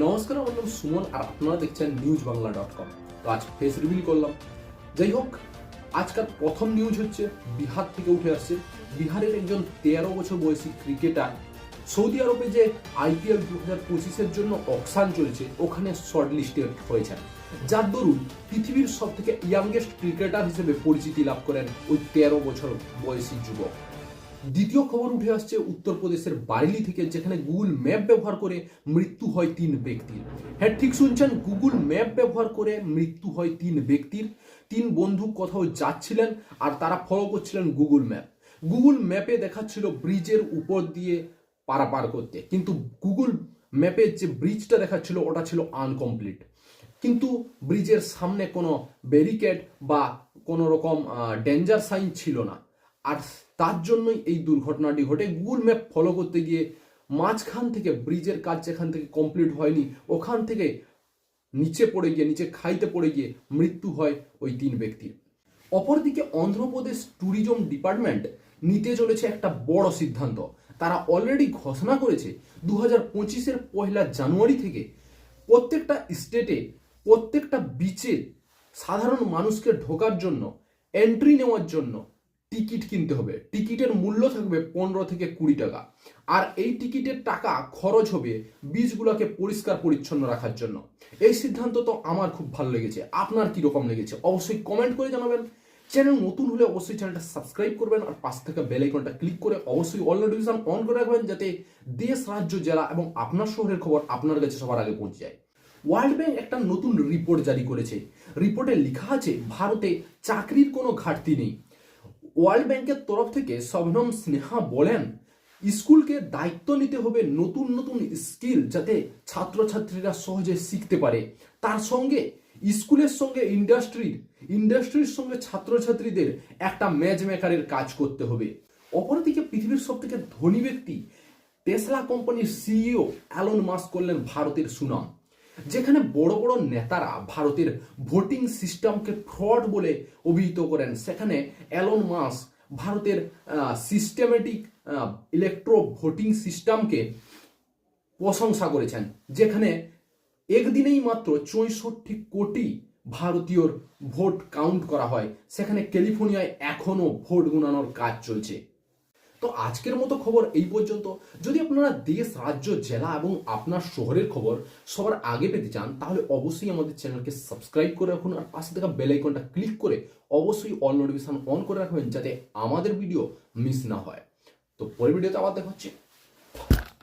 নমস্কার, আমার নাম সুমন আর আপনারা দেখছেন newsbangla.com। তো আজ ফেস রিভিল করলাম। যাই হোক, আজকাল প্রথম নিউজ হচ্ছে বিহার থেকে উঠে আসছে। বিহারের একজন 13 বছর বয়সী ক্রিকেটার সৌদি আরবে যে IPL 2025-এর জন্য অকশন চলছে ওখানে শর্ট লিস্টেড হয়েছেন, যার দরুন পৃথিবীর সব থেকে ইয়াংগেস্ট ক্রিকেটার হিসেবে পরিচিতি লাভ করেন ওই 13 বছর বয়সী যুবক। দ্বিতীয় খবর উঠে আসছে উত্তরপ্রদেশের বারেলি থেকে, যেখানে গুগল ম্যাপ ব্যবহার করে মৃত্যু হয় 3 ব্যক্তির। হ্যাঁ, ঠিক শুনছেন, গুগল ম্যাপ ব্যবহার করে মৃত্যু হয় 3 ব্যক্তির। 3 বন্ধু কোথাও যাচ্ছিলেন আর তারা ফলো করছিলেন গুগল ম্যাপ। গুগল ম্যাপে দেখাচ্ছিল ব্রিজের উপর দিয়ে পারাপার করতে, কিন্তু গুগল ম্যাপের যে ব্রিজটা দেখাচ্ছিল ওটা ছিল আনকমপ্লিট। কিন্তু ব্রিজের সামনে কোনো ব্যারিকেড বা কোনো রকম ডেঞ্জার সাইন ছিল না, আর তার জন্যই এই দুর্ঘটনাটি ঘটে। গুগল ম্যাপ ফলো করতে গিয়ে মাঝখান থেকে ব্রিজের কাজ যেখান থেকে কমপ্লিট হয়নি ওখান থেকে নিচে খাইতে পড়ে গিয়ে মৃত্যু হয় ওই 3 ব্যক্তির। অপরদিকে অন্ধ্রপ্রদেশ ট্যুরিজম ডিপার্টমেন্ট নিতে চলেছে একটা বড় সিদ্ধান্ত। তারা অলরেডি ঘোষণা করেছে 2025-এর 1 জানুয়ারি থেকে প্রত্যেকটা স্টেটে প্রত্যেকটা বিচে সাধারণ মানুষকে ঢোকার জন্য, এন্ট্রি নেওয়ার জন্য টিকিট কিনতে হবে। টিকিটের মূল্য থাকবে 15 থেকে 20 টাকা, আর এই টিকিটের টাকা খরচ হবে বীজগুলোকে পরিষ্কার পরিচ্ছন্ন রাখার জন্য। এই সিদ্ধান্ত তো আমার খুব ভালো লেগেছে। আপনার কি রকম লেগেছে অবশ্যই কমেন্ট করে জানাবেন। চ্যানেল নতুন হলে অবশ্যই চ্যানেলটা সাবস্ক্রাইব করবেন আর পাশ থেকে বেল আইকনটা ক্লিক করে অবশ্যই অল নোটিফিকেশন অন করে রাখবেন, যাতে দেশ, রাজ্য, জেলা এবং আপনার শহরের খবর আপনার কাছে সবার আগে পৌঁছে যায়। ওয়ার্ল্ড ব্যাংক একটা নতুন রিপোর্ট জারি করেছে। রিপোর্টে লেখা আছে ভারতে চাকরির কোনো ঘাটতি নেই। ওয়ার্ল্ড ব্যাংকের তরফ থেকে শবনম স্নেহা বলেন, স্কুলকে দায়িত্ব নিতে হবে নতুন নতুন স্কিল যাতে ছাত্রছাত্রীরা সহজে শিখতে পারে। তার সঙ্গে স্কুলের সঙ্গে ইন্ডাস্ট্রির সঙ্গে ছাত্রছাত্রীদের একটা ম্যাচ মেকারের কাজ করতে হবে। অপরদিকে পৃথিবীর সব থেকে ধনী ব্যক্তি টেসলা কোম্পানির সিইও অ্যালন মাস্ক করলেন ভারতের সুনাম। যেখানে বড় বড় নেতারা ভারতের ভোটিং সিস্টেমকে ফ্রড বলে অভিহিত করেন, সেখানে অ্যালন মাস্ক ভারতের সিস্টেমেটিক ইলেকট্রো ভোটিং সিস্টেমকে প্রশংসা করেছেন, যেখানে একদিনেই মাত্র 64 কোটি ভারতীয়র ভোট কাউন্ট করা হয়। সেখানে ক্যালিফোর্নিয়ায় এখনো ভোট গুনানোর কাজ চলছে। তো আজকের মতো খবর এই পর্যন্ত। যদি আপনারা দেশ, রাজ্য, জেলা এবং আপনার শহরের খবর সবার আগে পেতে চান তাহলে অবশ্যই আমাদের চ্যানেলকে সাবস্ক্রাইব করে রাখুন আর পাশে থাকা বেল আইকনটা ক্লিক করে অবশ্যই অল নোটিফিকেশন অন করে রাখবেন, যাতে আমাদের ভিডিও মিস না হয়। তো পরের ভিডিওতে আবার দেখা হচ্ছে।